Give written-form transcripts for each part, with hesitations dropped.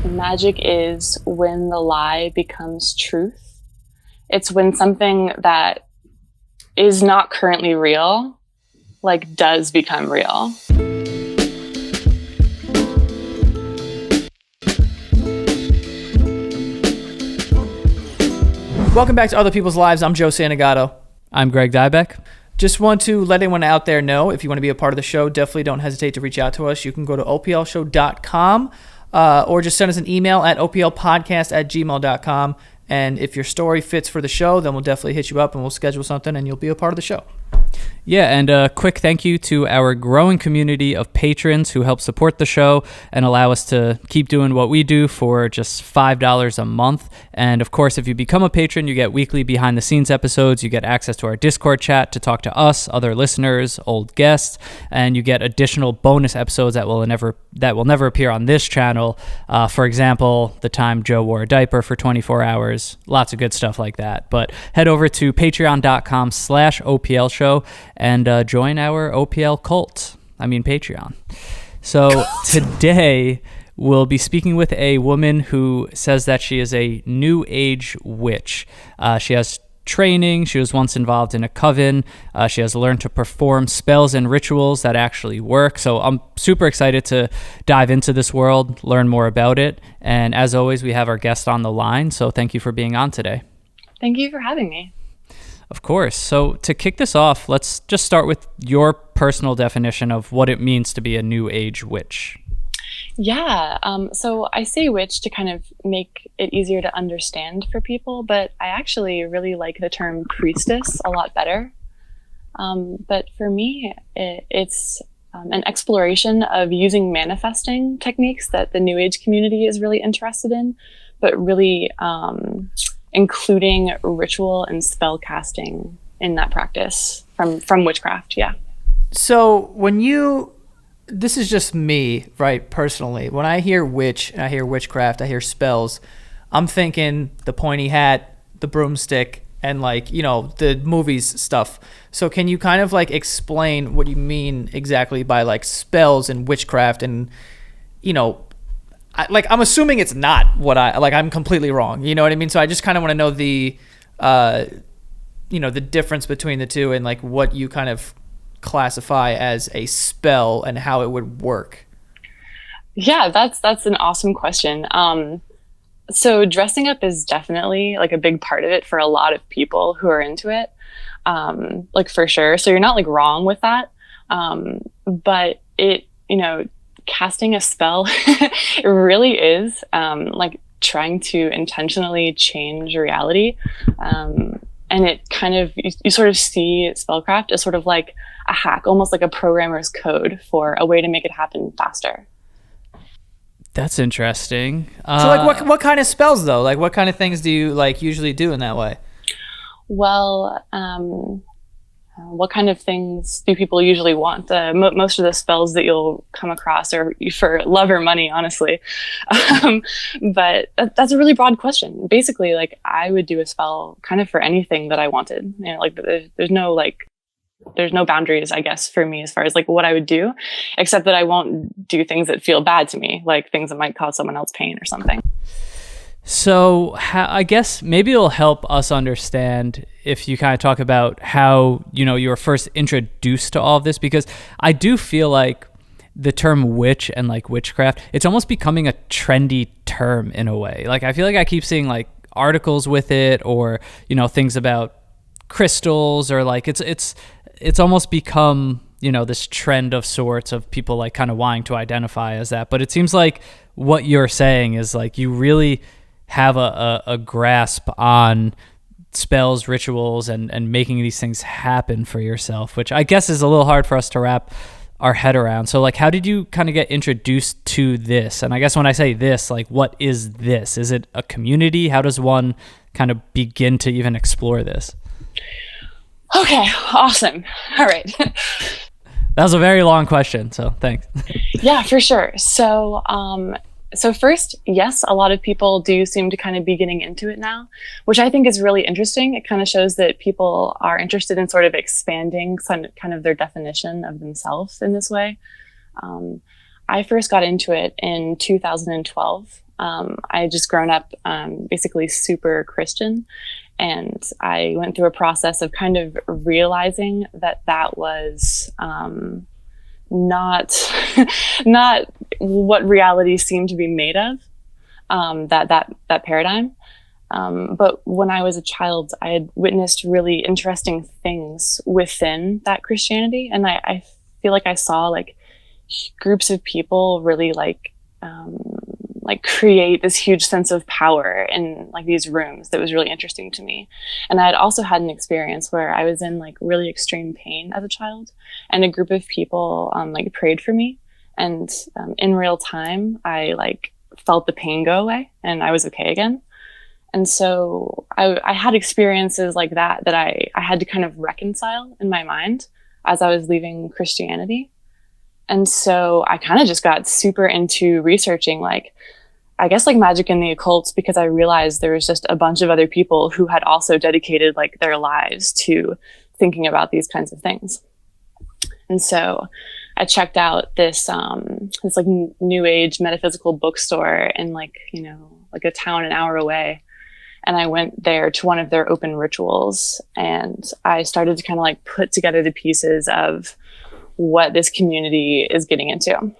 Magic is when the lie becomes truth. It's when something that is not currently real, does become real. Welcome back to Other People's Lives. I'm Joe Santagato. I'm Greg Dybec. Just want to let anyone out there know, if you want to be a part of the show, definitely don't hesitate to reach out to us. You can go to oplshow.com or just send us an email at oplpodcast@gmail.com. And if your story fits for the show, then we'll definitely hit you up and we'll schedule something and you'll be a part of the show. Yeah, and a quick thank you to our growing community of patrons who help support the show and allow us to keep doing what we do for just $5 a month. And of course, if you become a patron, you get weekly behind-the-scenes episodes, you get access to our Discord chat to talk to us, other listeners, old guests, and you get additional bonus episodes that will never appear on this channel. For example, the time Joe wore a diaper for 24 hours, lots of good stuff like that. But head over to patreon.com/OPL show and join our OPL cult. Patreon. So today we'll be speaking with a woman who says that she is a new age witch. She has training. She was once involved in a coven. She has learned to perform spells and rituals that actually work. So I'm super excited to dive into this world, learn more about it. And as always, we have our guest on the line. So thank you for being on today. Thank you for having me. Of course. So to kick this off, let's just start with your personal definition of what it means to be a new age witch. Yeah. So I say witch to kind of make it easier to understand for people, but I actually really like the term priestess a lot better. But for me, it's an exploration of using manifesting techniques that the new age community is really interested in, but really including ritual and spell casting in that practice from witchcraft. Yeah. So this is just me, right, personally. When I hear witch, and I hear witchcraft, I hear spells, I'm thinking the pointy hat, the broomstick, and the movies stuff. So can you kind of explain what you mean exactly by spells and witchcraft and, I'm assuming it's not what I'm completely wrong. You know what I mean? So I just kind of want to know the difference between the two and what you kind of classify as a spell and how it would work. Yeah, that's an awesome question. So dressing up is definitely a big part of it for a lot of people who are into it. For sure. So you're not wrong with that. But it, casting a spell, it really is trying to intentionally change reality. And it kind of, you sort of see spellcraft as sort of like a hack, almost like a programmer's code for a way to make it happen faster. That's interesting. So what kind of spells though? What kind of things do you usually do in that way? Well, what kind of things do people usually want? Most of the spells that you'll come across are for love or money, honestly. But that's a really broad question. Basically, I would do a spell kind of for anything that I wanted. There's no boundaries, I guess, for me as far as what I would do, except that I won't do things that feel bad to me, things that might cause someone else pain or something. So I guess maybe it'll help us understand if you kind of talk about how, you were first introduced to all of this, because I do feel like the term witch and witchcraft, it's almost becoming a trendy term in a way. I feel like I keep seeing articles with it or, things about crystals or it's almost become, this trend of sorts of people kind of wanting to identify as that. But it seems like what you're saying is you really have a grasp on spells, rituals, and making these things happen for yourself, which I guess is a little hard for us to wrap our head around. So how did you kind of get introduced to this? And I guess when I say this, what is this? Is it a community? How does one kind of begin to even explore this? Okay, awesome. All right. That was a very long question, so thanks. Yeah, for sure. So first, yes, a lot of people do seem to kind of be getting into it now, which I think is really interesting. It kind of shows that people are interested in sort of expanding kind of their definition of themselves in this way. I first got into it in 2012. I had just grown up basically super Christian, and I went through a process of kind of realizing that that was not not what reality seemed to be made of, that paradigm. But when I was a child, I had witnessed really interesting things within that Christianity, and I feel like I saw like groups of people really like create this huge sense of power in like these rooms that was really interesting to me. And I had also had an experience where I was in like really extreme pain as a child, and a group of people like prayed for me, and in real time I like felt the pain go away and I was okay again. And so I had experiences like that I had to kind of reconcile in my mind as I was leaving Christianity. And so I kind of just got super into researching, like, I guess like magic and the occult, because I realized there was just a bunch of other people who had also dedicated like their lives to thinking about these kinds of things. And so I checked out this like new age metaphysical bookstore in like, you know, like a town an hour away. And I went there to one of their open rituals, and I started to kind of like put together the pieces of what this community is getting into.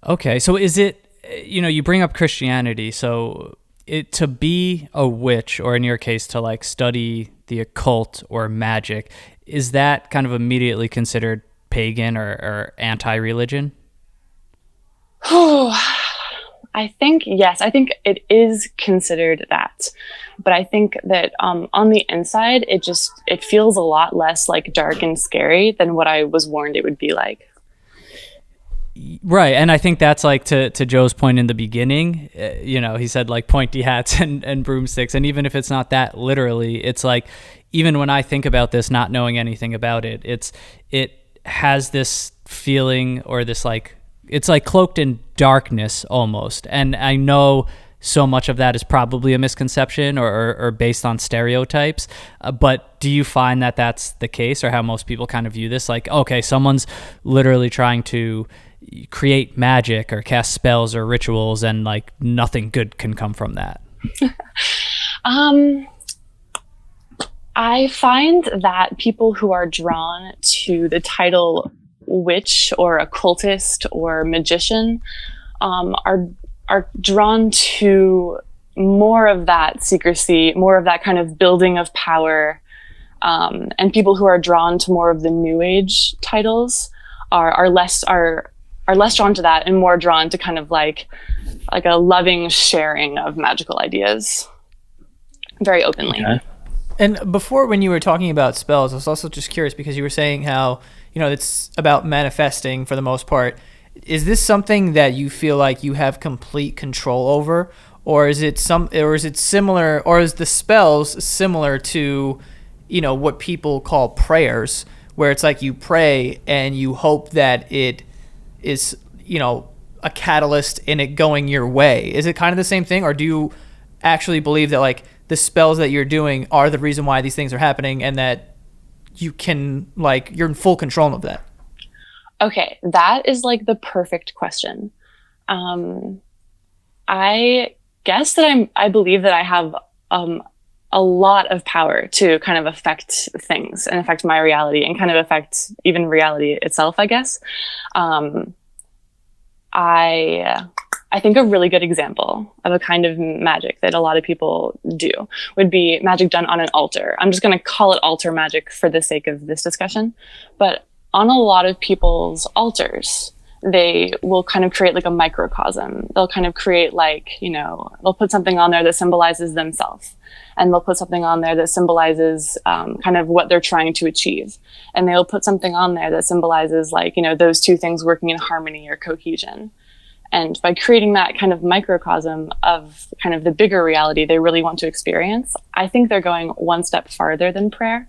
Okay, so is it, you know, you bring up Christianity, so it to be a witch, or in your case to like study the occult or magic, is that kind of immediately considered pagan or anti-religion? I think, yes, I think it is considered that. But I think that on the inside, it feels a lot less like dark and scary than what I was warned it would be like. Right. And I think that's like to Joe's point in the beginning, you know, he said like pointy hats and broomsticks. And even if it's not that literally, it's like, even when I think about this, not knowing anything about it, it has this feeling, or this like, it's like cloaked in darkness almost. And I know so much of that is probably a misconception or based on stereotypes. But do you find that that's the case, or how most people kind of view this? Like, okay, someone's literally trying to create magic or cast spells or rituals, and like nothing good can come from that. I find that people who are drawn to the title witch or occultist or magician are drawn to more of that secrecy, more of that kind of building of power, and people who are drawn to more of the new age titles are less drawn to that, and more drawn to kind of like a loving sharing of magical ideas very openly. Okay. And before, when you were talking about spells, I was also just curious, because you were saying how, you know, it's about manifesting for the most part. Is this something that you feel like you have complete control over, or is it similar, or is the spells similar to, you know, what people call prayers, where it's like you pray and you hope that it is, you know, a catalyst in it going your way? Is it kind of the same thing, or do you actually believe that like the spells that you're doing are the reason why these things are happening, and that you can, like, you're in full control of that? Okay, that is like the perfect question. I guess that I believe that I have a lot of power to kind of affect things and affect my reality, and kind of affect even reality itself, I guess. I think a really good example of a kind of magic that a lot of people do would be magic done on an altar. I'm just going to call it altar magic for the sake of this discussion. But on a lot of people's altars, they will kind of create like a microcosm. They'll kind of create like, you know, they'll put something on there that symbolizes themselves. And they'll put something on there that symbolizes kind of what they're trying to achieve. And they'll put something on there that symbolizes like, you know, those two things working in harmony or cohesion. And by creating that kind of microcosm of kind of the bigger reality they really want to experience, I think they're going one step farther than prayer.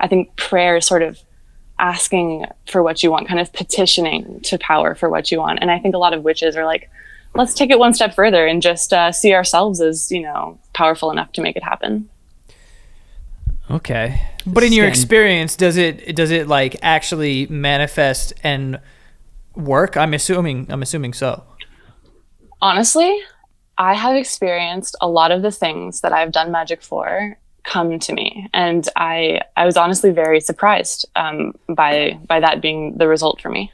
I think prayer is sort of asking for what you want, kind of petitioning to power for what you want. And I think a lot of witches are like, let's take it one step further and just see ourselves as, you know, powerful enough to make it happen. Okay. But in your experience, does it like actually manifest and work? I'm assuming so. Honestly, I have experienced a lot of the things that I've done magic for come to me, and I was honestly very surprised by that being the result for me.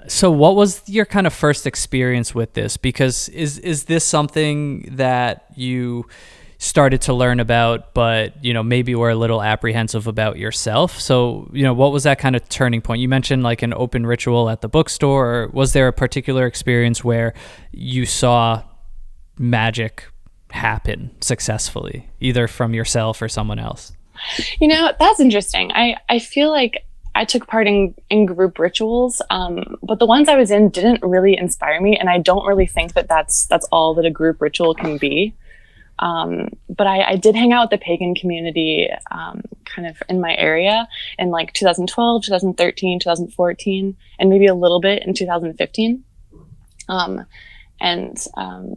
So what was your kind of first experience with this? Because is this something that you started to learn about, but, maybe were a little apprehensive about yourself? So, what was that kind of turning point? You mentioned like an open ritual at the bookstore, or was there a particular experience where you saw magic happen successfully, either from yourself or someone else? That's interesting. I feel like I took part in group rituals, but the ones I was in didn't really inspire me, and I don't really think that that's all that a group ritual can be. But I did hang out with the pagan community kind of in my area in like 2012, 2013, 2014, and maybe a little bit in 2015. And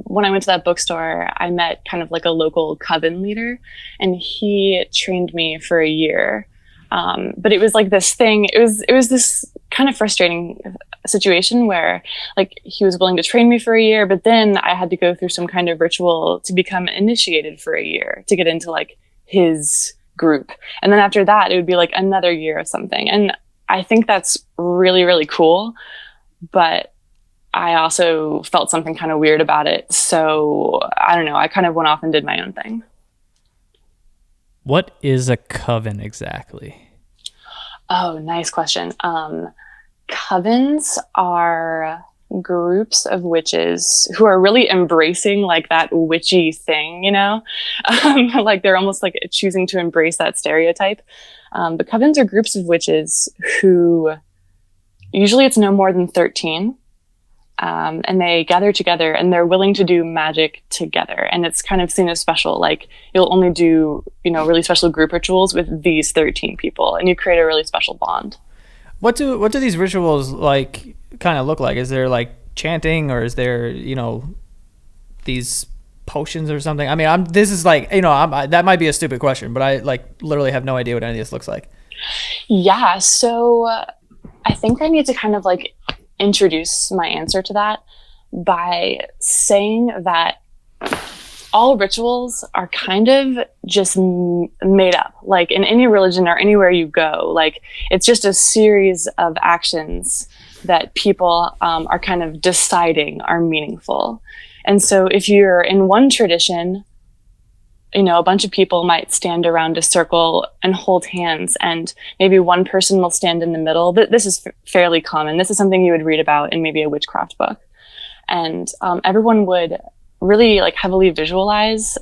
when I went to that bookstore, I met kind of like a local coven leader, and he trained me for a year. But it was like this thing, it was this kind of frustrating situation where like he was willing to train me for a year, but then I had to go through some kind of ritual to become initiated for a year to get into like his group. And then after that, it would be like another year of something. And I think that's really, really cool. But I also felt something kind of weird about it. So I don't know, I kind of went off and did my own thing. What is a coven exactly? Oh, nice question. Covens are groups of witches who are really embracing like that witchy thing, like they're almost like choosing to embrace that stereotype. But covens are groups of witches who usually it's no more than 13. And they gather together and they're willing to do magic together. And it's kind of seen as special. Like you'll only do, really special group rituals with these 13 people, and you create a really special bond. What do these rituals like kind of look like? Is there like chanting, or is there, these potions or something? I mean, this is like, that might be a stupid question, but I like literally have no idea what any of this looks like. Yeah. So I think I need to kind of like introduce my answer to that by saying that all rituals are kind of just made up. Like in any religion or anywhere you go, like it's just a series of actions that people are kind of deciding are meaningful. And so if you're in one tradition, a bunch of people might stand around a circle and hold hands, and maybe one person will stand in the middle. This is fairly common. This is something you would read about in maybe a witchcraft book. And everyone would really like heavily visualize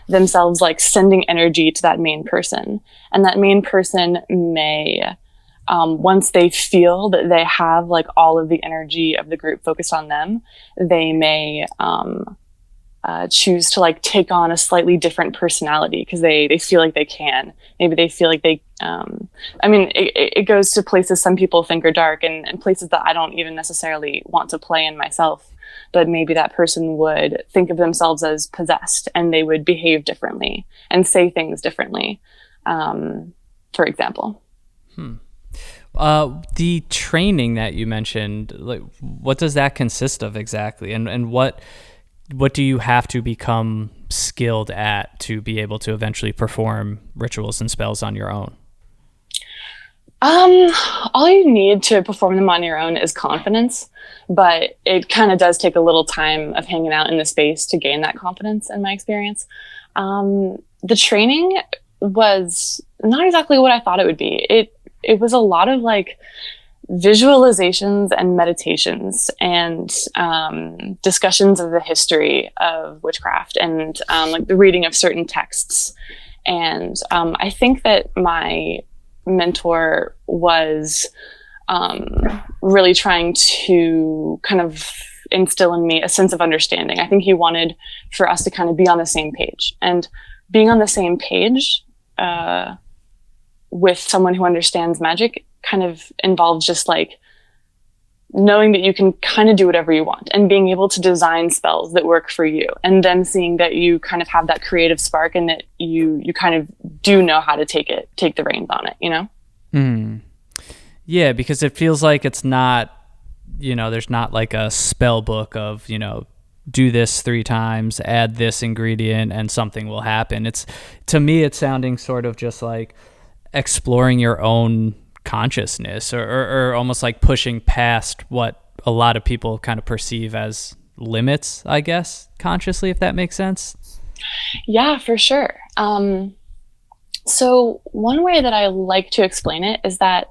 themselves like sending energy to that main person. And that main person may, once they feel that they have like all of the energy of the group focused on them, they may choose to like take on a slightly different personality because they feel like they can. Maybe they feel like they, it goes to places some people think are dark and places that I don't even necessarily want to play in myself. But maybe that person would think of themselves as possessed and they would behave differently and say things differently, for example. The training that you mentioned, like, what does that consist of exactly? And what do you have to become skilled at to be able to eventually perform rituals and spells on your own? All you need to perform them on your own is confidence, but it kind of does take a little time of hanging out in the space to gain that confidence, in my experience. The training was not exactly what I thought it would be. It was a lot of like visualizations and meditations and discussions of the history of witchcraft and like the reading of certain texts. And I think that my mentor was really trying to kind of instill in me a sense of understanding. I think he wanted for us to kind of be on the same page. And being on the same page with someone who understands magic kind of involves just like knowing that you can kind of do whatever you want and being able to design spells that work for you, and then seeing that you kind of have that creative spark and that you kind of do know how to take the reins on it, Yeah, because it feels like it's not, there's not like a spell book of, do this 3 times, add this ingredient, and something will happen. It's, to me, it's sounding sort of just like exploring your own consciousness, or almost like pushing past what a lot of people kind of perceive as limits, I guess, consciously, if that makes sense. Yeah, for sure. So one way that I like to explain it is that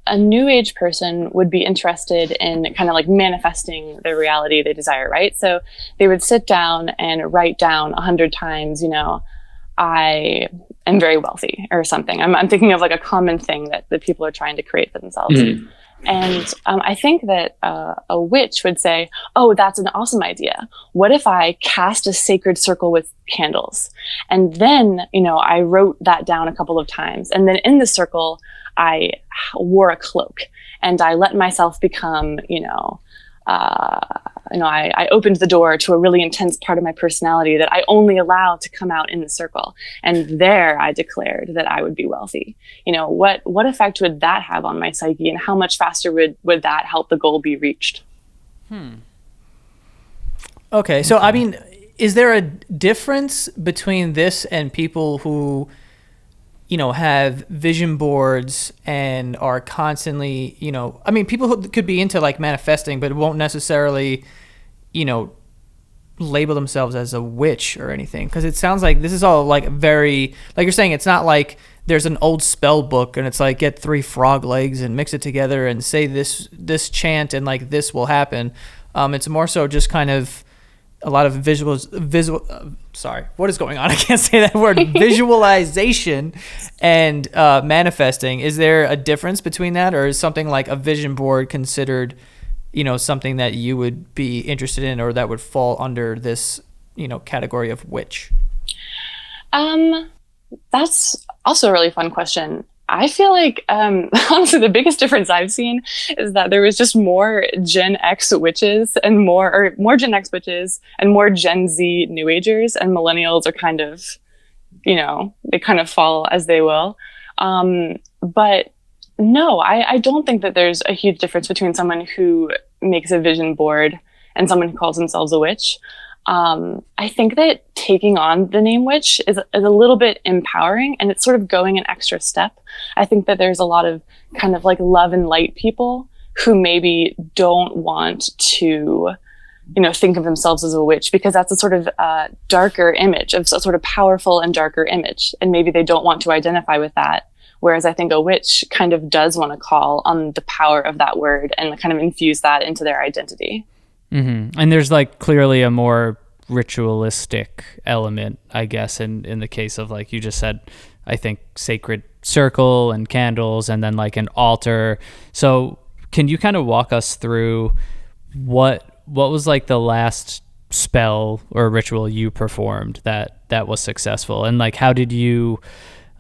a new age person would be interested in kind of like manifesting the reality they desire, right? So they would sit down and write down 100 times, I am very wealthy or something. I'm thinking of like a common thing that people are trying to create for themselves. Mm-hmm. And I think that a witch would say, oh, that's an awesome idea. What if I cast a sacred circle with candles? And then, I wrote that down a couple of times. And then in the circle, I wore a cloak and I let myself become, I opened the door to a really intense part of my personality that I only allow to come out in the circle. And there I declared that I would be wealthy. What effect would that have on my psyche, and how much faster would that help the goal be reached? Okay. So, I mean, is there a difference between this and people who, have vision boards and are constantly, people who could be into like manifesting, but won't necessarily, label themselves as a witch or anything? Because it sounds like this is all like very, like you're saying, it's not like there's an old spell book and it's like get 3 frog legs and mix it together and say this chant and like this will happen. It's more so just kind of a lot of what is going on? I can't say that word. Visualization and manifesting. Is there a difference between that, or is something like a vision board considered, something that you would be interested in, or that would fall under this, category of witch? That's also a really fun question. I feel like, honestly, the biggest difference I've seen is that there was just more Gen X witches and more Gen X witches and more Gen Z New Agers, and millennials are kind of, they kind of fall as they will. But no, I don't think that there's a huge difference between someone who makes a vision board and someone who calls themselves a witch. I think that taking on the name witch is a little bit empowering, and it's sort of going an extra step. I think that there's a lot of kind of like love and light people who maybe don't want to, think of themselves as a witch, because that's a sort of darker image, of a sort of powerful and darker image. And maybe they don't want to identify with that. Whereas I think a witch kind of does want to call on the power of that word and kind of infuse that into their identity. Mm-hmm. And there's like clearly a more ritualistic element, I guess, in the case of, like you just said, I think sacred circle and candles, and then like an altar. So can you kind of walk us through what was like the last spell or ritual you performed that was successful, and like how did you,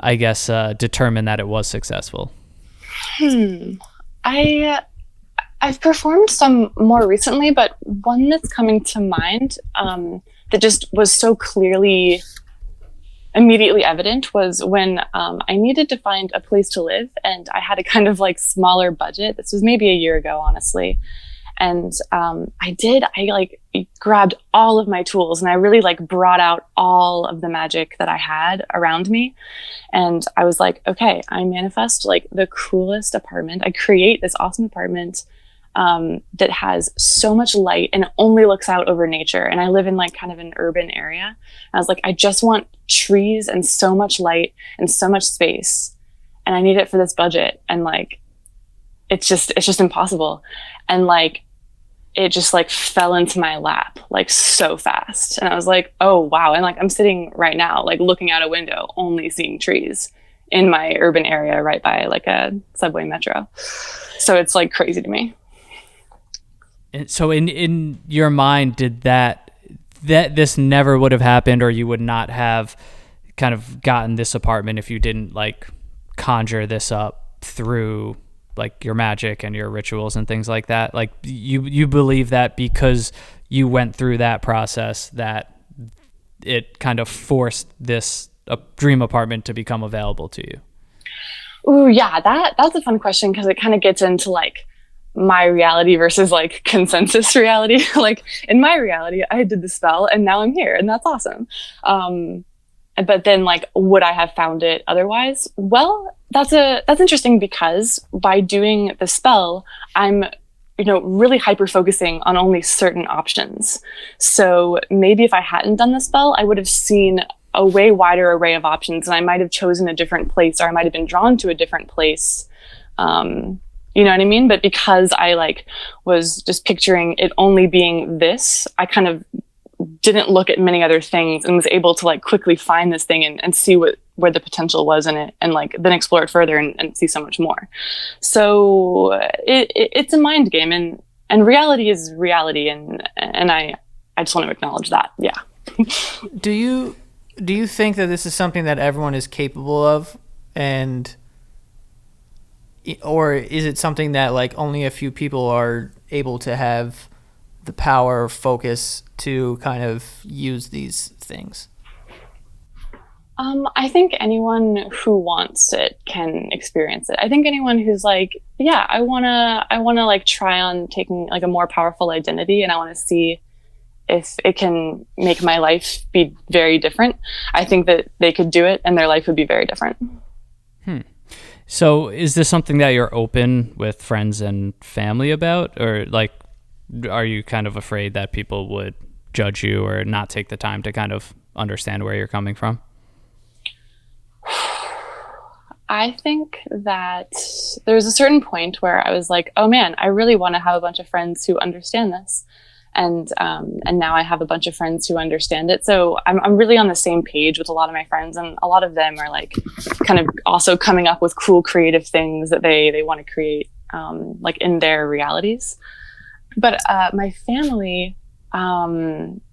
I guess, determine that it was successful? I've performed some more recently, but one that's coming to mind that just was so clearly, immediately evident was when I needed to find a place to live, and I had a kind of like smaller budget. This was maybe a year ago, honestly. And I grabbed all of my tools, and I really like brought out all of the magic that I had around me. And I was like, okay, I manifest like the coolest apartment. I create this awesome apartment that has so much light and it only looks out over nature. And I live in like kind of an urban area. And I was like, I just want trees and so much light and so much space, and I need it for this budget. And like, it's just impossible. And like, it just like fell into my lap like so fast. And I was like, oh wow. And like, I'm sitting right now, like looking out a window, only seeing trees in my urban area right by like a subway metro. So it's like crazy to me. And so in your mind, did that this never would have happened, or you would not have kind of gotten this apartment if you didn't like conjure this up through like your magic and your rituals and things like that? Like you believe that because you went through that process, that it kind of forced this dream apartment to become available to you? Ooh, yeah, that's a fun question, because it kind of gets into like my reality versus like consensus reality. Like in my reality, I did the spell and now I'm here, and that's awesome. But then like, would I have found it otherwise? Well, that's interesting, because by doing the spell, I'm, really hyper focusing on only certain options. So maybe if I hadn't done the spell, I would have seen a way wider array of options, and I might have chosen a different place, or I might have been drawn to a different place. You know what I mean? But because I like was just picturing it only being this, I kind of didn't look at many other things and was able to like quickly find this thing and see where the potential was in it, and like then explore it further and see so much more. So it's a mind game, and reality is reality, and I just want to acknowledge that. Yeah. Do you think that this is something that everyone is capable of, or is it something that like only a few people are able to have the power or focus to kind of use these things? I think anyone who wants it can experience it. I think anyone who's like, yeah, I wanna like try on taking like a more powerful identity, and I want to see if it can make my life be very different. I think that they could do it and their life would be very different. So is this something that you're open with friends and family about, or like, are you kind of afraid that people would judge you or not take the time to kind of understand where you're coming from? I think that there's a certain point where I was like, oh man, I really want to have a bunch of friends who understand this. And now I have a bunch of friends who understand it. So I'm really on the same page with a lot of my friends, and a lot of them are like kind of also coming up with cool creative things that they want to create, like in their realities. But my family,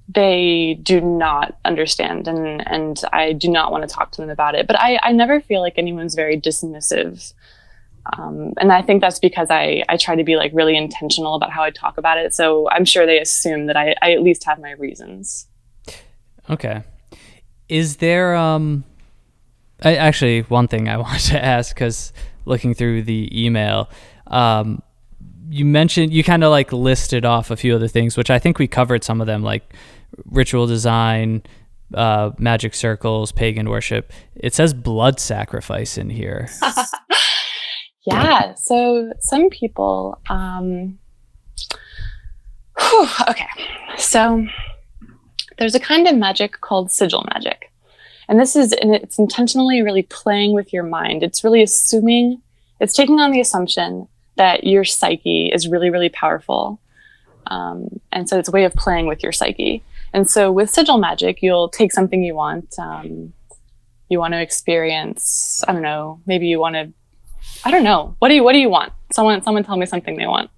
they do not understand, and I do not want to talk to them about it. But I never feel like anyone's very dismissive. And I think that's because I try to be like really intentional about how I talk about it. So I'm sure they assume that I at least have my reasons. Okay. Is there, actually one thing I wanted to ask, because looking through the email, you mentioned, you kind of like listed off a few other things, which I think we covered some of them, like ritual design, magic circles, pagan worship. It says blood sacrifice in here. Yeah. So some people, okay. So there's a kind of magic called sigil magic. And it's intentionally really playing with your mind. It's really it's taking on the assumption that your psyche is really, really powerful. And so it's a way of playing with your psyche. And so with sigil magic, you'll take something you want to experience. I don't know, maybe you want to, I don't know. What do you want? Someone tell me something they want.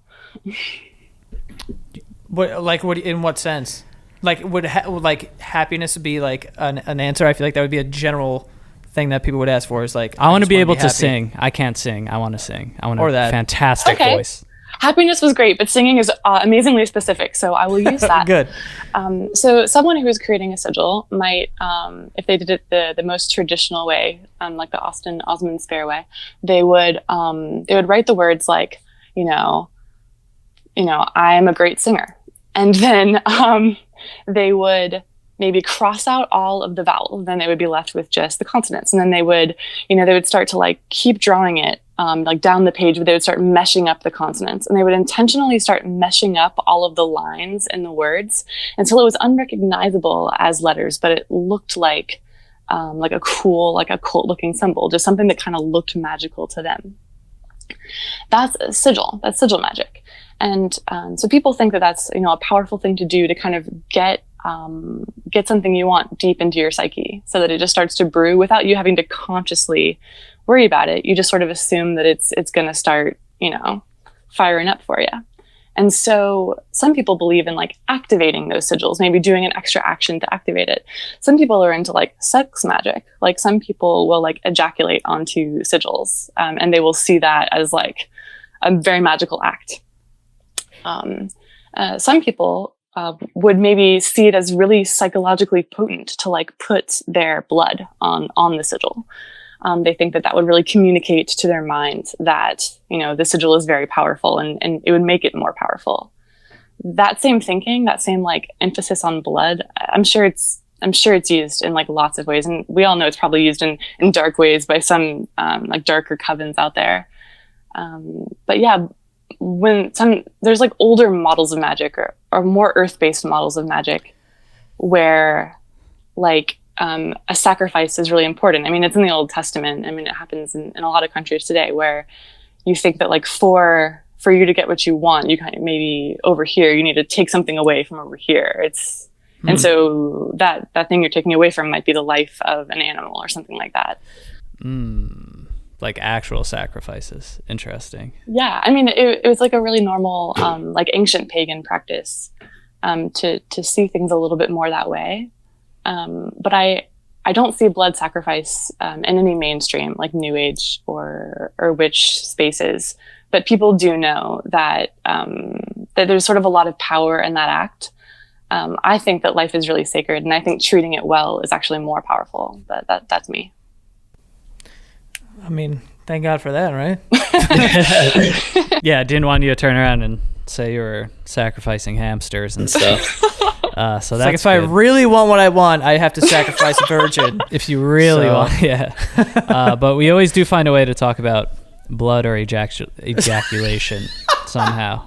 What in what sense? Like would happiness be like an answer? I feel like that would be a general thing that people would ask for, is like, I want to be able to sing. I can't sing. I want to sing. I want a fantastic voice. Happiness was great, but singing is amazingly specific, so I will use that. Good. So someone who is creating a sigil might, if they did it the most traditional way, like the Osmond Spare way, they would write the words like, I am a great singer, and then they would maybe cross out all of the vowels. Then they would be left with just the consonants, and then they would start to like keep drawing it. Like down the page, they would start meshing up the consonants, and they would intentionally start meshing up all of the lines in the words until it was unrecognizable as letters, but it looked like a cool, like a cult looking symbol, just something that kind of looked magical to them. That's a sigil. That's sigil magic. And so people think that that's, a powerful thing to do to kind of get something you want deep into your psyche, so that it just starts to brew without you having to consciously worry about it. You just sort of assume that it's going to start, firing up for you. And so some people believe in like activating those sigils, maybe doing an extra action to activate it. Some people are into like sex magic. Like some people will like ejaculate onto sigils, and they will see that as like a very magical act. Some people would maybe see it as really psychologically potent to like put their blood on the sigil. They think that that would really communicate to their mind that, you know, the sigil is very powerful, and it would make it more powerful. That same thinking, that same like emphasis on blood, I'm sure it's used in like lots of ways, and we all know it's probably used in dark ways by some like darker covens out there. But yeah, there's like older models of magic, or more earth-based models of magic, where like a sacrifice is really important. I mean, it's in the Old Testament. I mean, it happens in a lot of countries today, where you think that like for you to get what you want, you kind of maybe over here, you need to take something away from over here. And so that thing you're taking away from might be the life of an animal or something like that. Like actual sacrifices. Interesting. Yeah. I mean, it was like a really normal, like ancient pagan practice, to see things a little bit more that way. But I don't see blood sacrifice in any mainstream like New Age or witch spaces. But people do know that that there's sort of a lot of power in that act. I think that life is really sacred, and I think treating it well is actually more powerful. But that's me. I mean, thank God for that, right? Yeah, I didn't want you to turn around and say you were sacrificing hamsters and stuff. So that's like if I really want what I want, I have to sacrifice a virgin. If you really want, yeah. But we always do find a way to talk about blood or ejaculation somehow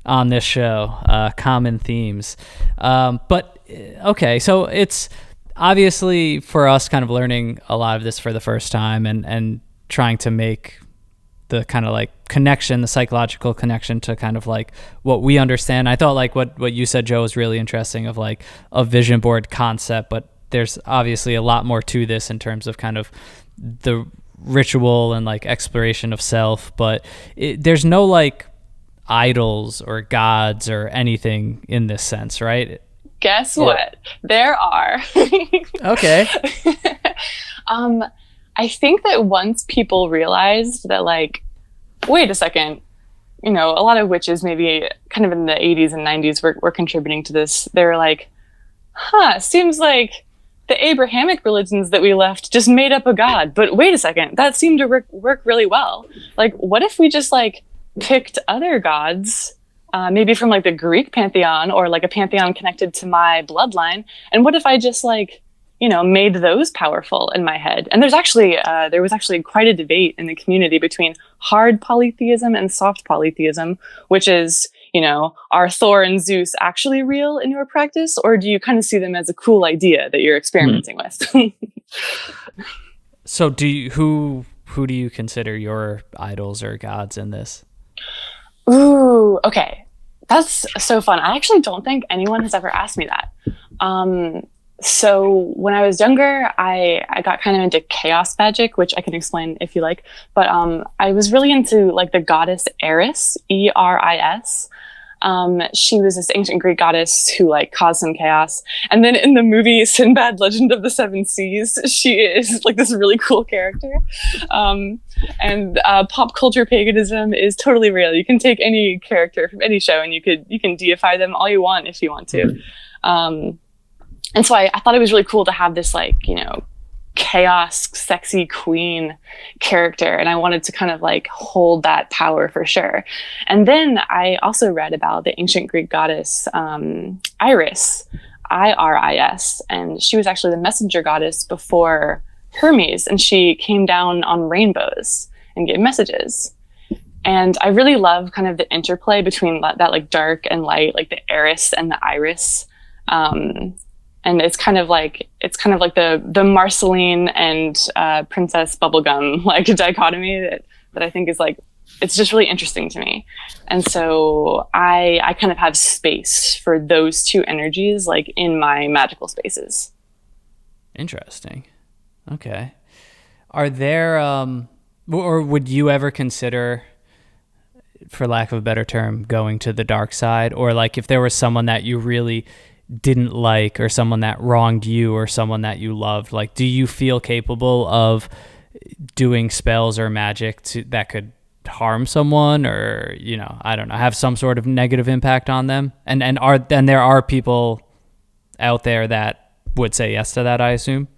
on this show. Common themes. But okay, so it's obviously for us kind of learning a lot of this for the first time and trying to make the kind of like connection, the psychological connection to kind of like what we understand. I thought like what you said, Joe, was really interesting, of like a vision board concept, but there's obviously a lot more to this in terms of kind of the ritual and like exploration of self. But there's no like idols or gods or anything in this sense, right? Guess what? There are. Okay. I think that once people realized that, like, wait a second, you know, a lot of witches maybe kind of in the 80s and 90s were contributing to this. They were like, seems like the Abrahamic religions that we left just made up a god. But wait a second, that seemed to work really well. Like, what if we just, like, picked other gods, maybe from, like, the Greek pantheon or, like, a pantheon connected to my bloodline? And what if I just, like, you know, made those powerful in my head? And there was actually quite a debate in the community between hard polytheism and soft polytheism, which is, you know, are Thor and Zeus actually real in your practice, or do you kind of see them as a cool idea that you're experimenting with? So who do you consider your idols or gods in this? Ooh, okay. That's so fun. I actually don't think anyone has ever asked me that. So when I was younger, I got kind of into chaos magic, which I can explain if you like. But I was really into like the goddess Eris, Eris. She was this ancient Greek goddess who like caused some chaos. And then in the movie Sinbad Legend of the Seven Seas, she is like this really cool character. And pop culture paganism is totally real. You can take any character from any show and you can deify them all you want if you want to. And so I thought it was really cool to have this, like, you know, chaos, sexy queen character. And I wanted to kind of like hold that power for sure. And then I also read about the ancient Greek goddess Iris, Iris. And she was actually the messenger goddess before Hermes. And she came down on rainbows and gave messages. And I really love kind of the interplay between that like dark and light, like the Eris and the Iris. And it's kind of like the Marceline and Princess Bubblegum like dichotomy that I think is like, it's just really interesting to me. And so I kind of have space for those two energies like in my magical spaces. Interesting. Okay. Are there or would you ever consider, for lack of a better term, going to the dark side? Or like if there was someone that you really didn't like, or someone that wronged you, or someone that you loved, like, do you feel capable of doing spells or magic that could harm someone, or, you know, I don't know, have some sort of negative impact on them? And there are people out there that would say yes to that, I assume.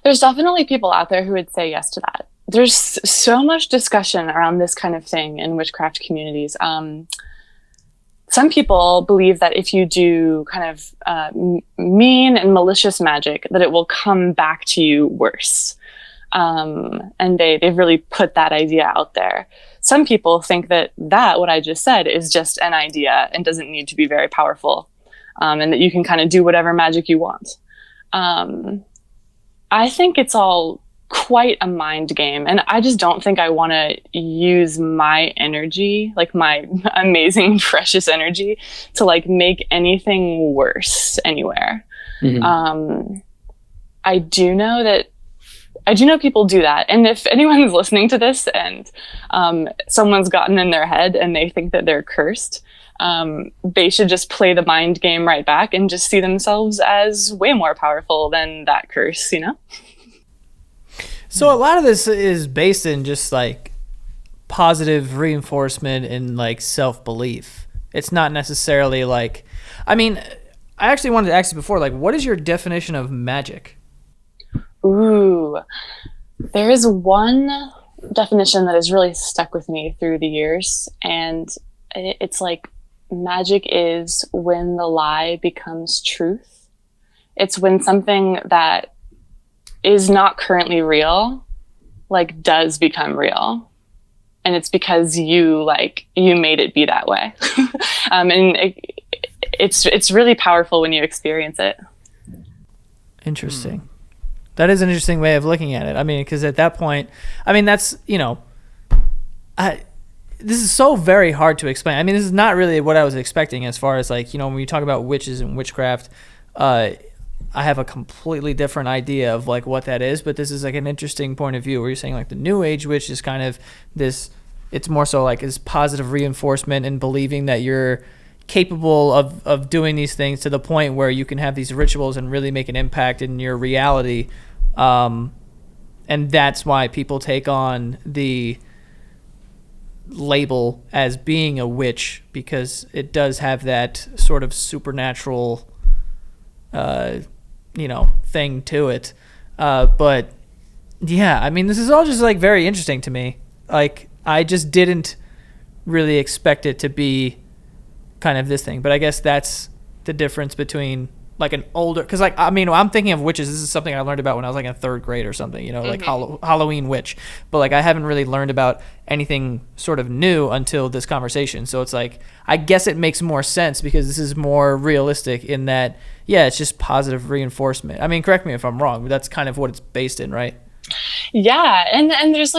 There's definitely people out there who would say yes to that. There's so much discussion around this kind of thing in witchcraft communities. Some people believe that if you do kind of mean and malicious magic, that it will come back to you worse. And they've really put that idea out there. Some people think that what I just said is just an idea and doesn't need to be very powerful, and that you can kind of do whatever magic you want. I think it's all quite a mind game, and I just don't think I want to use my energy, like my amazing precious energy, to like make anything worse anywhere. I do know people do that, and if anyone's listening to this and someone's gotten in their head and they think that they're cursed, they should just play the mind game right back and just see themselves as way more powerful than that curse, you know? So a lot of this is based in just like positive reinforcement and like self-belief. It's not necessarily like, I mean, I actually wanted to ask you before, like, what is your definition of magic? Ooh, there is one definition that has really stuck with me through the years, and it's like magic is when the lie becomes truth. It's when something that is not currently real, like, does become real. And it's because you made it be that way. And it's really powerful when you experience it. Interesting. That is an interesting way of looking at it. I mean, because at that point, I mean, that's, you know, this is so very hard to explain. I mean, this is not really what I was expecting as far as like, you know, when you talk about witches and witchcraft, I have a completely different idea of like what that is, but this is like an interesting point of view where you're saying like the new age witch is kind of this, it's more so like this positive reinforcement and believing that you're capable of doing these things to the point where you can have these rituals and really make an impact in your reality. And that's why people take on the label as being a witch, because it does have that sort of supernatural thing to it. But yeah, I mean, this is all just like very interesting to me. Like, I just didn't really expect it to be kind of this thing, but I guess that's the difference between like an older, because like, I mean, I'm thinking of witches, this is something I learned about when I was like in third grade or something, you know, like Halloween witch, but like I haven't really learned about anything sort of new until this conversation. So it's like, I guess it makes more sense because this is more realistic in that, yeah, it's just positive reinforcement. I mean, correct me if I'm wrong, but that's kind of what it's based in, right? Yeah, and there's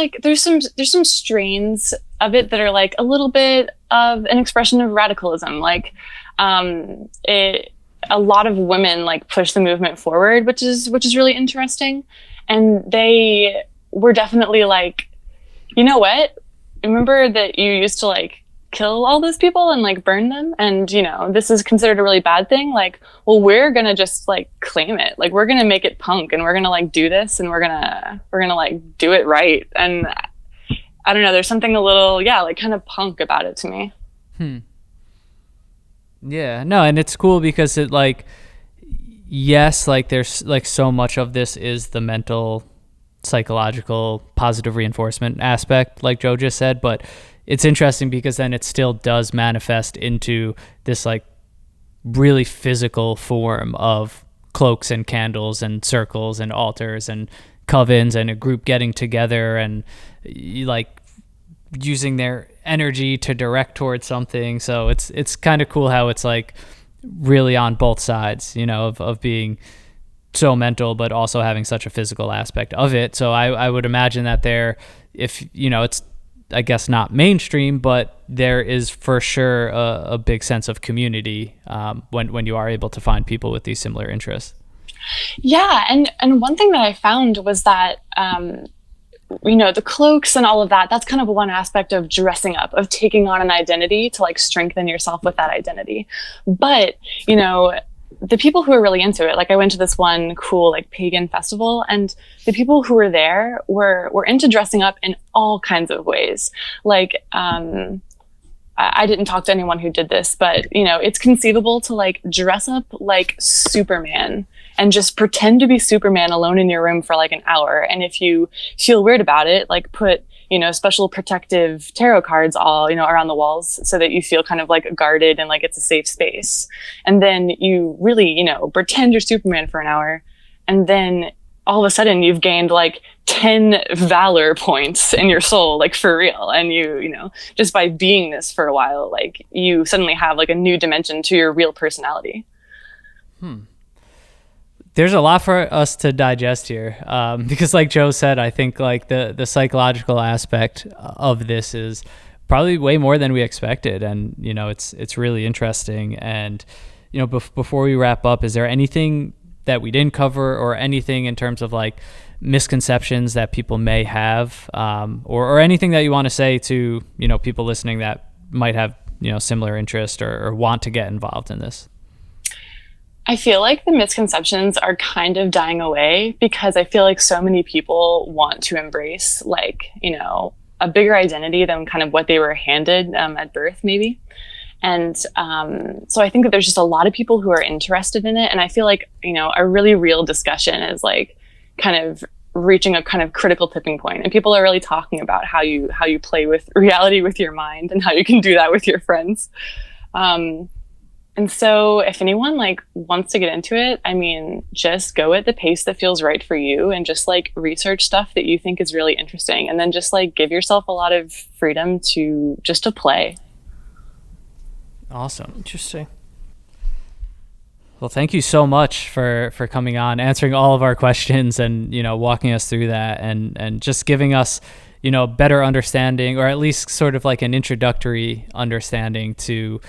some strains of it that are like a little bit of an expression of radicalism. Like, a lot of women like push the movement forward, which is really interesting. And they were definitely like, you know what? Remember that you used to like kill all those people and like burn them, and you know this is considered a really bad thing. Like, well, we're gonna just like claim it. Like, we're gonna make it punk, and we're gonna like do this, and we're gonna like do it right. And I don't know. There's something a little, like kind of punk about it to me. Yeah, no, and it's cool because it like, yes, like there's like so much of this is the mental, psychological, positive reinforcement aspect, like Joe just said, but it's interesting because then it still does manifest into this like really physical form of cloaks and candles and circles and altars and covens and a group getting together and like using their energy to direct towards something. So it's kind of cool how it's like really on both sides, you know, of being so mental but also having such a physical aspect of it. So I would imagine that there, if you know, it's I guess not mainstream, but there is for sure a big sense of community when you are able to find people with these similar interests. Yeah, and one thing that I found was that you know, the cloaks and all of that, that's kind of one aspect of dressing up, of taking on an identity to like strengthen yourself with that identity. But, you know, the people who are really into it, like I went to this one cool like pagan festival, and the people who were there were into dressing up in all kinds of ways. Like, I I didn't talk to anyone who did this, but it's conceivable to like dress up like Superman and just pretend to be Superman alone in your room for like an hour. And if you feel weird about it, like put special protective tarot cards all, around the walls so that you feel kind of like guarded and like it's a safe space. And then you really, pretend you're Superman for an hour. And then all of a sudden you've gained like 10 valor points in your soul, like for real. And you just by being this for a while, like you suddenly have like a new dimension to your real personality. There's a lot for us to digest here, because like Joe said, I think like the psychological aspect of this is probably way more than we expected. And, it's really interesting. And, before we wrap up, is there anything that we didn't cover or anything in terms of like misconceptions that people may have, or anything that you want to say to, people listening that might have, similar interest or want to get involved in this? I feel like the misconceptions are kind of dying away because I feel like so many people want to embrace like, a bigger identity than kind of what they were handed at birth maybe. And so I think that there's just a lot of people who are interested in it. And I feel like, a really real discussion is like kind of reaching a kind of critical tipping point. And people are really talking about how you play with reality with your mind and how you can do that with your friends. And so if anyone like wants to get into it, I mean, just go at the pace that feels right for you and just like research stuff that you think is really interesting. And then just like give yourself a lot of freedom to play. Awesome. Interesting. Well, thank you so much for coming on, answering all of our questions and, walking us through that and just giving us, better understanding, or at least sort of like an introductory understanding to,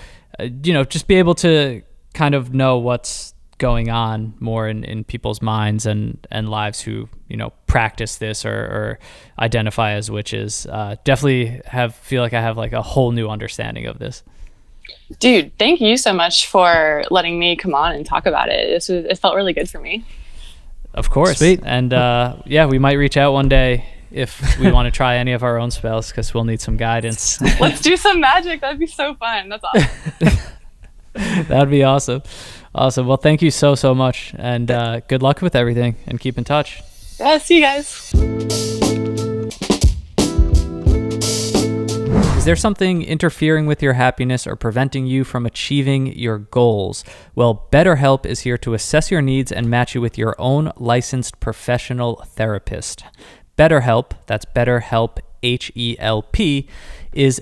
just be able to kind of know what's going on more in people's minds and lives who, practice this or identify as witches. Definitely feel like I have like a whole new understanding of this. Dude, thank you so much for letting me come on and talk about it. It felt really good for me. Of course. Sweet. And we might reach out one day if we want to try any of our own spells, because we'll need some guidance. Let's do some magic. That'd be so fun. That's awesome. That'd be awesome. Awesome. Well, thank you so much. And good luck with everything and keep in touch. Yeah, see you guys. Is there something interfering with your happiness or preventing you from achieving your goals? Well, BetterHelp is here to assess your needs and match you with your own licensed professional therapist. BetterHelp, that's BetterHelp, H-E-L-P, is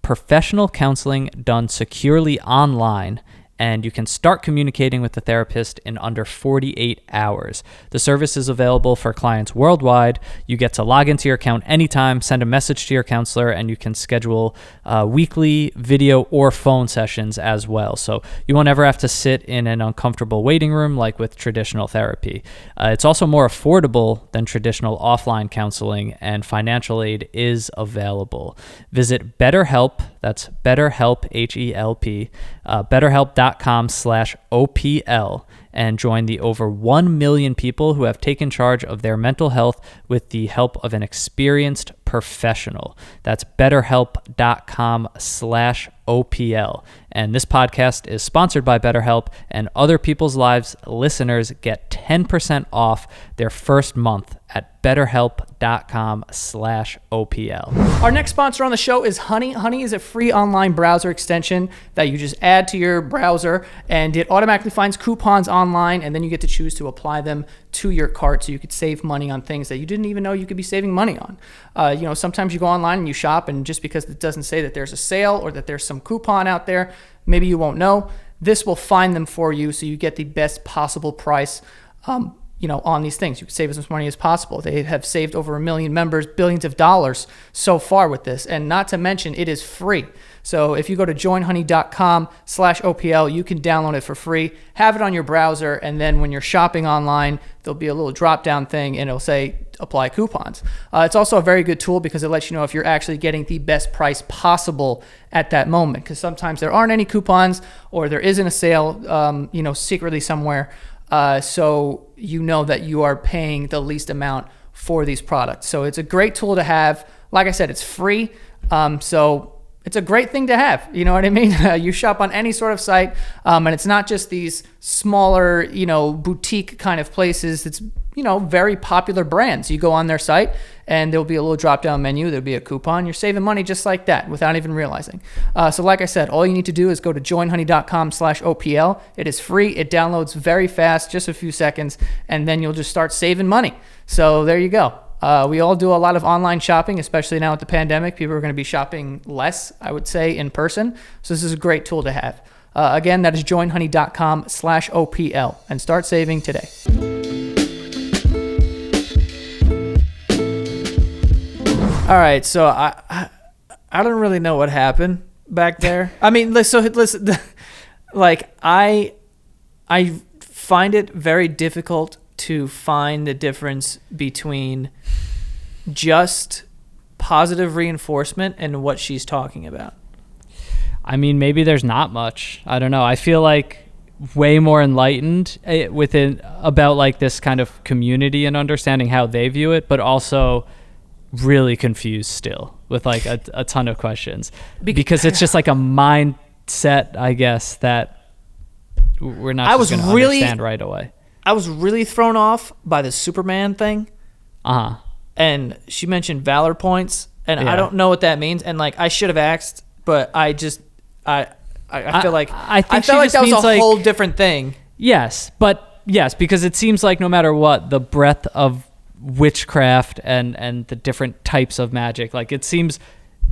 professional counseling done securely online, and you can start communicating with the therapist in under 48 hours. The service is available for clients worldwide. You get to log into your account anytime, send a message to your counselor, and you can schedule weekly video or phone sessions as well. So you won't ever have to sit in an uncomfortable waiting room like with traditional therapy. It's also more affordable than traditional offline counseling, and financial aid is available. Visit BetterHelp, that's BetterHelp, H-E-L-P, BetterHelp.com/OPL, and join the over 1 million people who have taken charge of their mental health with the help of an experienced professional. That's BetterHelp.com/OPL. And this podcast is sponsored by BetterHelp, and Other People's Lives listeners get 10% off their first month at BetterHelp.com/OPL. Our next sponsor on the show is Honey. Honey is a free online browser extension that you just add to your browser, and it automatically finds coupons online, and then you get to choose to apply them to your cart so you could save money on things that you didn't even know you could be saving money on. Sometimes you go online and you shop, and just because it doesn't say that there's a sale or that there's some coupon out there, maybe you won't know. This will find them for you so you get the best possible price on these things. You can save as much money as possible. They have saved over 1 million members, billions of dollars so far with this. And not to mention, it is free. So if you go to joinhoney.com/OPL, you can download it for free, have it on your browser, and then when you're shopping online, there'll be a little drop-down thing, and it'll say apply coupons. It's also a very good tool because it lets you know if you're actually getting the best price possible at that moment, because sometimes there aren't any coupons or there isn't a sale, secretly somewhere. So you know that you are paying the least amount for these products. So it's a great tool to have. Like I said, it's free. So it's a great thing to have. You know what I mean? You shop on any sort of site, and it's not just these smaller, boutique kind of places. It's, very popular brands. You go on their site and there'll be a little drop-down menu. There'll be a coupon. You're saving money just like that without even realizing. So like I said, all you need to do is go to joinhoney.com/OPL. It is free. It downloads very fast, just a few seconds, and then you'll just start saving money. So there you go. We all do a lot of online shopping, especially now with the pandemic. People are going to be shopping less, I would say, in person. So this is a great tool to have. Again, that is joinhoney.com/OPL, and start saving today. All right, so I don't really know what happened back there. I mean, listen, like I find it very difficult to find the difference between just positive reinforcement and what she's talking about. I mean, maybe there's not much. I don't know. I feel like way more enlightened about like this kind of community and understanding how they view it, but also really confused still with like a ton of questions because it's just like a mindset, I guess, that we're not just going to understand right away. I was really thrown off by the Superman thing. Uh-huh. And she mentioned valor points, and I don't know what that means. And like I should have asked, but I feel like I felt like that was a whole different thing. Yes, because it seems like no matter what, the breadth of witchcraft and the different types of magic, like it seems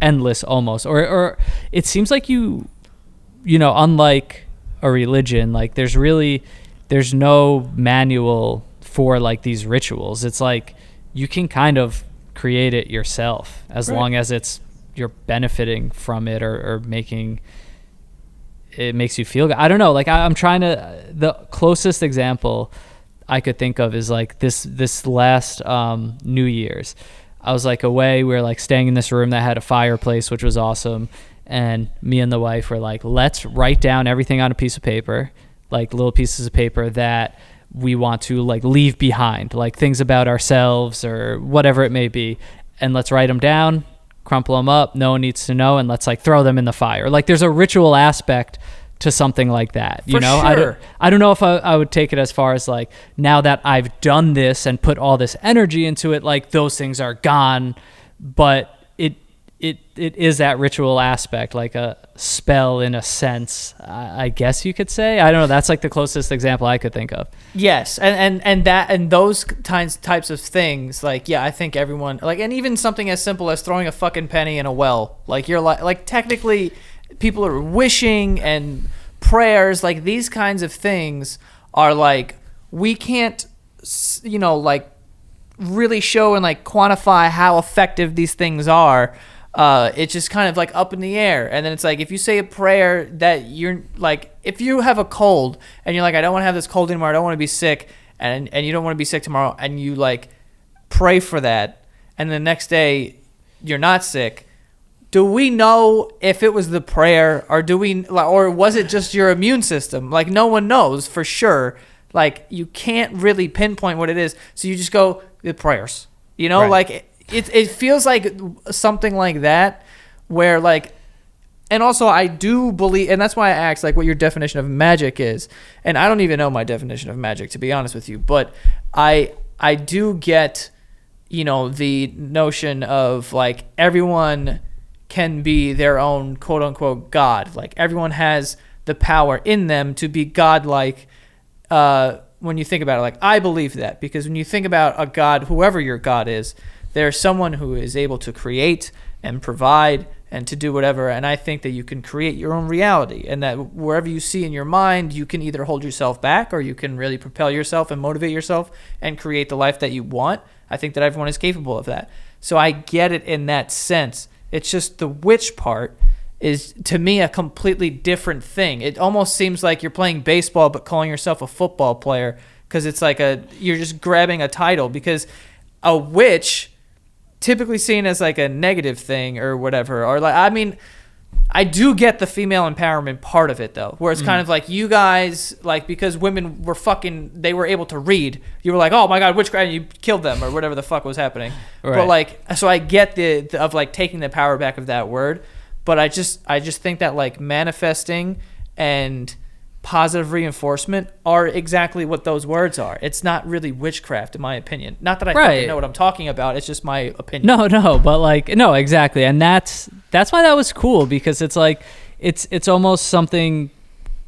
endless almost, or it seems like unlike a religion, like there's no manual for like these rituals. It's like you can kind of create it yourself as long as you're benefiting from it or making it makes you feel good. I don't know, like I'm trying to, the closest example I could think of is like this last New Year's. I was like away. We were like staying in this room that had a fireplace, which was awesome. And me and the wife were like, let's write down everything on a piece of paper, like little pieces of paper that we want to like leave behind, like things about ourselves or whatever it may be. And let's write them down, crumple them up. No one needs to know. And let's like throw them in the fire. Like there's a ritual aspect to something like that, For sure. I don't know if I would take it as far as like, now that I've done this and put all this energy into it, like those things are gone, but it is that ritual aspect, like a spell in a sense, I guess you could say. I don't know. That's like the closest example I could think of. Yes, and those types of things, like I think everyone like, and even something as simple as throwing a fucking penny in a well, like you're like technically. People are wishing and prayers, like these kinds of things are like, we can't, like really show and like quantify how effective these things are. It's just kind of like up in the air. And then it's like, if you say a prayer that you're like, if you have a cold and you're like, I don't want to have this cold anymore, I don't want to be sick, and you don't want to be sick tomorrow, and you like pray for that, and the next day you're not sick. Do we know if it was the prayer, or was it just your immune system? Like no one knows for sure. Like you can't really pinpoint what it is, so you just go the prayers. Right. Like it feels like something like that, where like, and also I do believe, and that's why I asked like what your definition of magic is, and I don't even know my definition of magic, to be honest with you, but I do get, the notion of like everyone can be their own quote unquote God. Like everyone has the power in them to be godlike. When you think about it, like I believe that, because when you think about a God, whoever your God is, there's someone who is able to create and provide and to do whatever. And I think that you can create your own reality, and that wherever you see in your mind, you can either hold yourself back or you can really propel yourself and motivate yourself and create the life that you want. I think that everyone is capable of that. So I get it in that sense. It's just the witch part is, to me, a completely different thing. It almost seems like you're playing baseball but calling yourself a football player, because it's like you're just grabbing a title, because a witch typically seen as like a negative thing or whatever, or like, I mean, I do get the female empowerment part of it though, where it's kind of like you guys, like, because women were they were able to read, you were like, oh my God, witchcraft, and you killed them or whatever the fuck was happening. Right. But like, so I get of like taking the power back of that word, But I just think that like manifesting and positive reinforcement are exactly what those words are. It's not really witchcraft, in my opinion. Not that I fucking know what I'm talking about. It's just my opinion. No, but like, no, exactly. And that's why that was cool, because it's like, it's almost something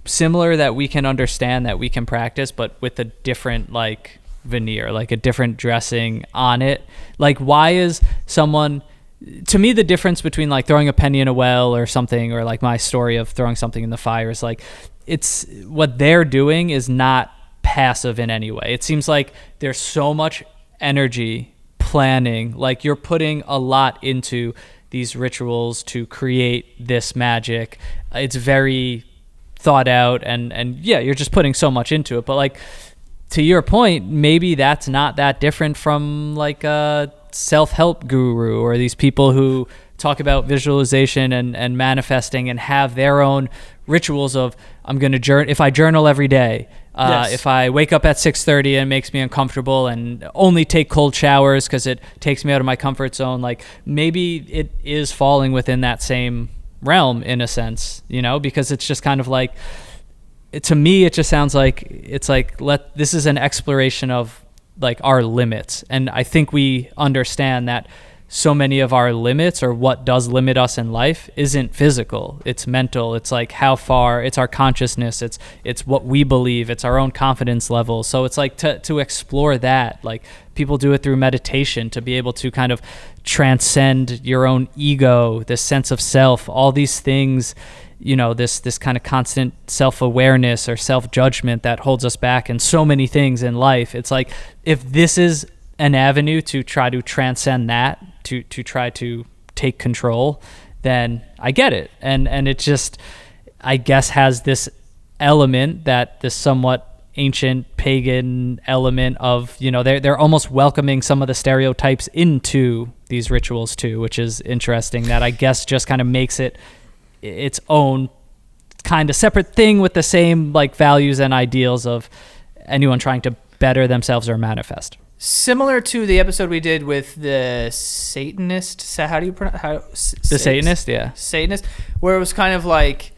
similar that we can understand, that we can practice, but with a different like veneer, like a different dressing on it. Like, why is someone, to me, the difference between like throwing a penny in a well or something, or like my story of throwing something in the fire, is like, it's what they're doing is not passive in any way. It seems like there's so much energy planning, like you're putting a lot into these rituals to create this magic. It's very thought out, and yeah, you're just putting so much into it. But like, to your point, maybe that's not that different from like a self-help guru, or these people who talk about visualization and manifesting and have their own rituals of, I'm going to journal, if I journal every day, if I wake up at 6:30 and it makes me uncomfortable, and only take cold showers because it takes me out of my comfort zone. Like, maybe it is falling within that same realm in a sense, you know, because it's just kind of like, to me, it just sounds like it's like, this is an exploration of like our limits. And I think we understand that so many of our limits, or what does limit us in life, isn't physical, it's mental. It's like how far, it's our consciousness, it's what we believe, it's our own confidence level. So it's like to explore that, like people do it through meditation, to be able to kind of transcend your own ego, this sense of self, all these things, you know, this kind of constant self-awareness or self-judgment that holds us back in so many things in life. It's like, if this is an avenue to try to transcend that, to try to take control, then I get it. And it just, I guess, has this element, that this somewhat ancient pagan element of, you know, they're almost welcoming some of the stereotypes into these rituals too, which is interesting, that I guess just kind of makes it its own kind of separate thing with the same like values and ideals of anyone trying to better themselves or manifest. Similar to the episode we did with the Satanist, how do you pronounce the Satanist? Yeah. Satanist, where it was kind of like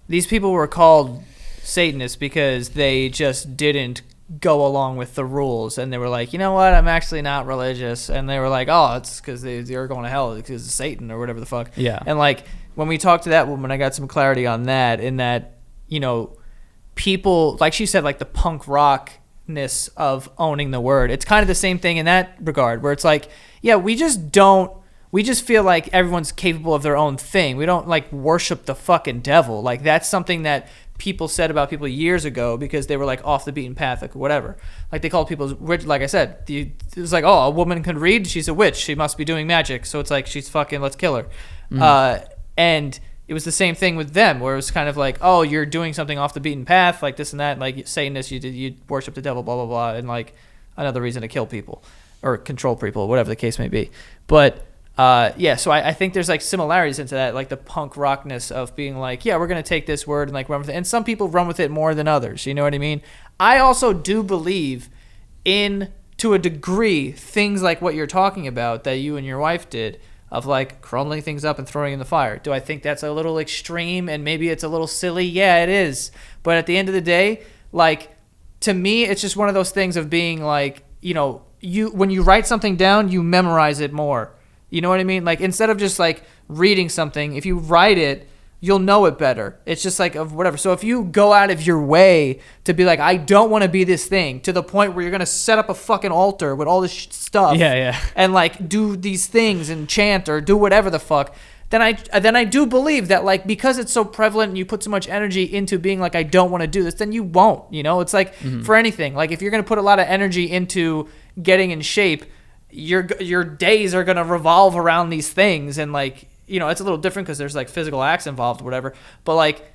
these people were called Satanists because they just didn't go along with the rules, and they were like, you know what, I'm actually not religious, and they were like, oh, it's because they're going to hell because of Satan or whatever the fuck. Yeah. And like, when we talked to that woman, I got some clarity on that, in that, you know, people, like she said, like the punk rockness of owning the word. It's kind of the same thing in that regard, where it's like, yeah, we just feel like everyone's capable of their own thing. We don't like worship the fucking devil. Like, that's something that people said about people years ago because they were like off the beaten path, like whatever. Like, they called people, like I said, it was like, oh, a woman can read, she's a witch, she must be doing magic. So it's like, she's fucking, let's kill her. And it was the same thing with them, where it was kind of like, oh, you're doing something off the beaten path, like this and that, like saying this, you worship the devil, blah, blah, blah, and like another reason to kill people or control people, whatever the case may be. But yeah, so I think there's like similarities into that, like the punk rockness of being like, yeah, we're going to take this word and like run with it. And some people run with it more than others, you know what I mean? I also do believe in, to a degree, things like what you're talking about that you and your wife did, of like crumbling things up and throwing in the fire. Do I think that's a little extreme and maybe it's a little silly? Yeah, it is. But at the end of the day, like, to me, it's just one of those things of being like, you know, when you write something down, you memorize it more. You know what I mean? Like, instead of just like reading something, if you write it, you'll know it better. It's just like, of whatever. So if you go out of your way to be like, I don't want to be this thing, to the point where you're going to set up a fucking altar with all this stuff, and like do these things and chant or do whatever the fuck, then I do believe that, like, because it's so prevalent and you put so much energy into being like, I don't want to do this, then you won't, you know? It's like for anything, like if you're going to put a lot of energy into getting in shape, your days are going to revolve around these things. And like, you know, it's a little different because there's like physical acts involved or whatever, but like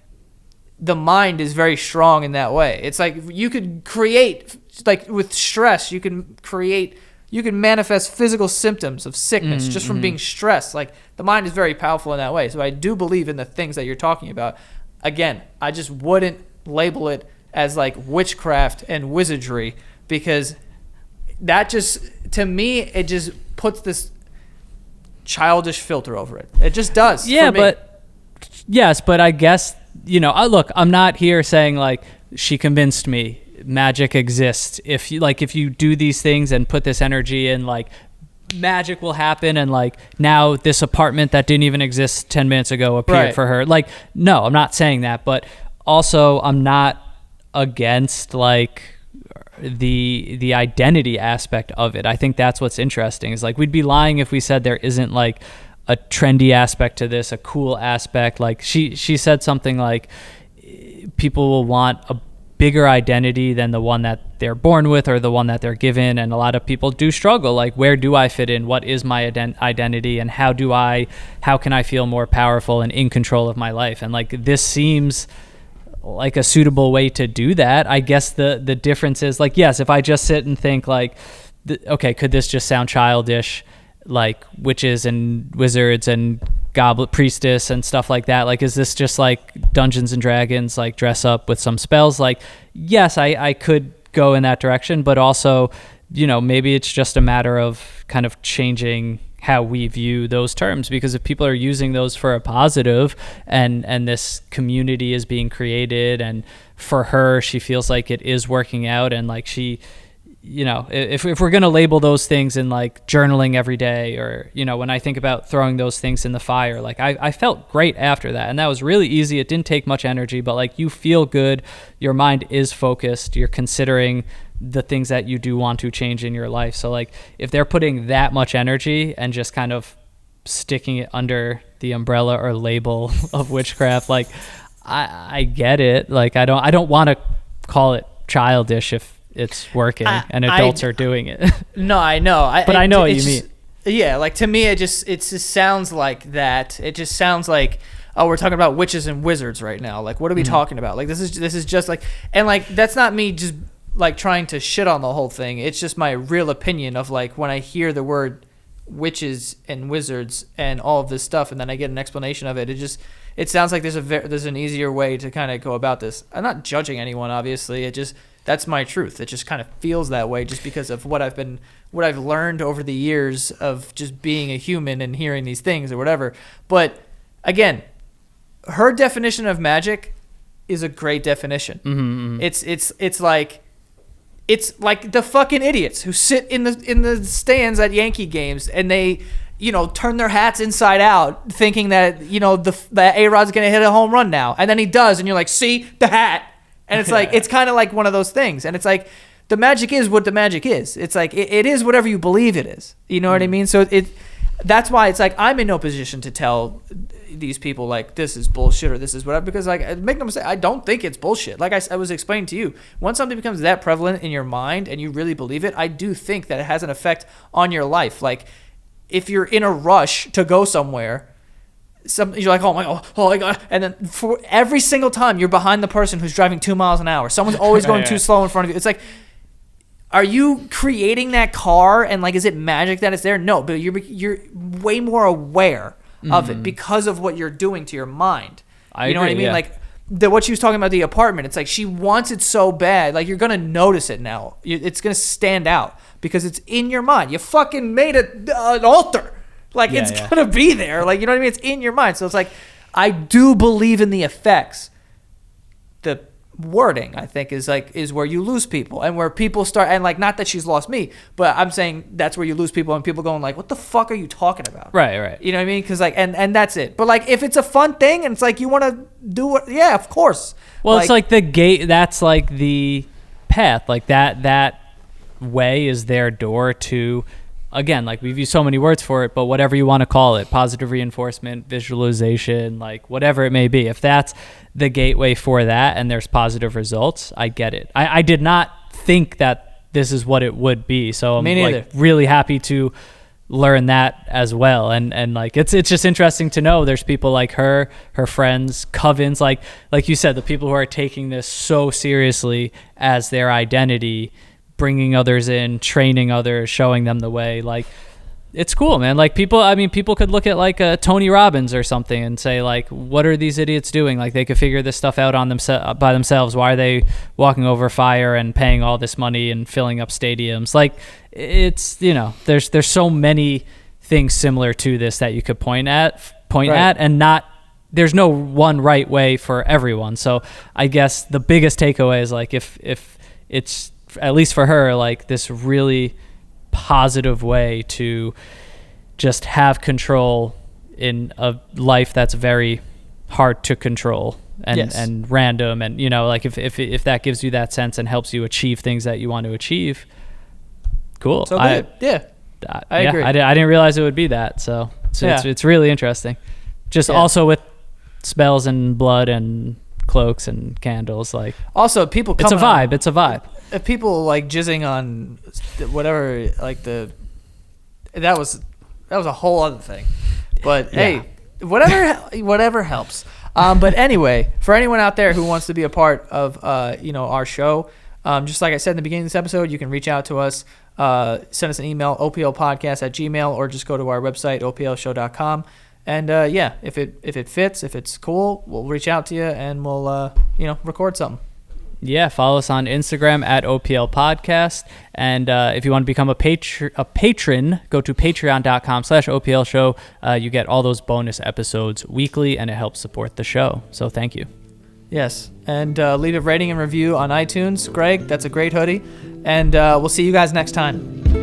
the mind is very strong in that way. It's like you could create, like with stress, you can manifest physical symptoms of sickness just from being stressed. Like, the mind is very powerful in that way. So I do believe in the things that you're talking about. Again, I just wouldn't label it as like witchcraft and wizardry, because that just, to me, it just puts this childish filter over it. It just does. Yeah, for me. yes, but I guess, look, I'm not here saying like she convinced me magic exists. If you do these things and put this energy in, like magic will happen, and like now this apartment that didn't even exist 10 minutes ago appeared for her. Like, no, I'm not saying that, but also I'm not against like the identity aspect of it. I think that's what's interesting, is like we'd be lying if we said there isn't like a trendy aspect to this, a cool aspect. Like she said something like people will want a bigger identity than the one that they're born with or the one that they're given, and a lot of people do struggle, like where do I fit in, what is my identity, and how can I feel more powerful and in control of my life. And like this seems like a suitable way to do that. I guess the difference is like, yes, if I just sit and think like, okay, could this just sound childish, like witches and wizards and goblet priestess and stuff like that, like is this just like Dungeons and Dragons, like dress up with some spells? Like, yes, I could go in that direction, but also, maybe it's just a matter of kind of changing how we view those terms, because if people are using those for a positive, and this community is being created, and for her she feels like it is working out, and like she, if we're going to label those things in like journaling every day, or, when I think about throwing those things in the fire, like I felt great after that. And that was really easy. It didn't take much energy, but like you feel good. Your mind is focused. You're considering the things that you do want to change in your life. So like if they're putting that much energy and just kind of sticking it under the umbrella or label of witchcraft, like I get it. Like I don't want to call it childish if it's working and adults are doing it. No, I know. I know what you mean. Yeah, like to me, it just sounds like that. It just sounds like, oh, we're talking about witches and wizards right now. Like, what are we talking about? Like, this is just like, and like that's not me just like trying to shit on the whole thing. It's just my real opinion of like when I hear the word witches and wizards and all of this stuff, and then I get an explanation of it. It sounds like there's an easier way to kind of go about this. I'm not judging anyone, obviously. That's my truth. It just kind of feels that way just because of what I've learned over the years of just being a human and hearing these things or whatever. But again, her definition of magic is a great definition. Mm-hmm. It's like the fucking idiots who sit in the stands at Yankee games and they, turn their hats inside out thinking that, that A-Rod's going to hit a home run now. And then he does. And you're like, see the hat. And it's like, it's kind of like one of those things. And it's like, the magic is what the magic is. It's like, it is whatever you believe it is. You know what I mean? So that's why it's like, I'm in no position to tell these people like, this is bullshit or this is whatever, because like, make no mistake, I don't think it's bullshit. Like I was explaining to you, once something becomes that prevalent in your mind and you really believe it, I do think that it has an effect on your life. Like if you're in a rush to go somewhere, you're like, oh my God. And then for every single time you're behind the person who's driving 2 miles an hour, someone's always going too slow in front of you. It's like, are you creating that car? And like, is it magic that it's there? No, but you're way more aware of it because of what you're doing to your mind. You know what I mean? Yeah. Like what she was talking about, the apartment. It's like she wants it so bad. Like you're going to notice it now. It's going to stand out because it's in your mind. You fucking made an altar. Like it's going to be there. Like, you know what I mean? It's in your mind. So it's like, I do believe in the effects. The wording, I think, is where you lose people and where people start, and like, not that she's lost me, but I'm saying that's where you lose people and people going like, what the fuck are you talking about? Right. You know what I mean? Cause like, and that's it. But like, if it's a fun thing and it's like, you want to do it. Yeah, of course. Well, it's like the gate. That's like the path, like that way is their door to, again, like we've used so many words for it, but whatever you want to call it, positive reinforcement, visualization, like whatever it may be, if that's the gateway for that and there's positive results, I get it. I did not think that this is what it would be. So I'm like really happy to learn that as well. And like, it's just interesting to know there's people like her friends, covens, like you said, the people who are taking this so seriously as their identity, bringing others in, training others, showing them the way. Like, it's cool, man. Like people could look at like Tony Robbins or something and say like, what are these idiots doing? Like they could figure this stuff out on by themselves. Why are they walking over fire and paying all this money and filling up stadiums? Like it's, there's so many things similar to this that you could point at and not there's no one right way for everyone. So I guess the biggest takeaway is like if it's, at least for her, like this really positive way to just have control in a life that's very hard to control and random, and like if that gives you that sense and helps you achieve things that you want to achieve, cool. So I agree. I didn't realize it would be that, so it's really interesting. Just also with spells and blood and cloaks and candles, like also people it's a vibe. It's a vibe. If people like jizzing on whatever, like that was a whole other thing. But hey, whatever helps. But anyway, for anyone out there who wants to be a part of our show, just like I said in the beginning of this episode, you can reach out to us, send us an email, oplpodcast@gmail.com, or just go to our website, oplshow.com. And if it fits, if it's cool, we'll reach out to you and we'll record something. Yeah, follow us on Instagram at OPL Podcast. And if you want to become a patron, go to patreon.com/OPL Show. You get all those bonus episodes weekly, and it helps support the show. So thank you. Yes, and leave a rating and review on iTunes. Greg, that's a great hoodie. And we'll see you guys next time.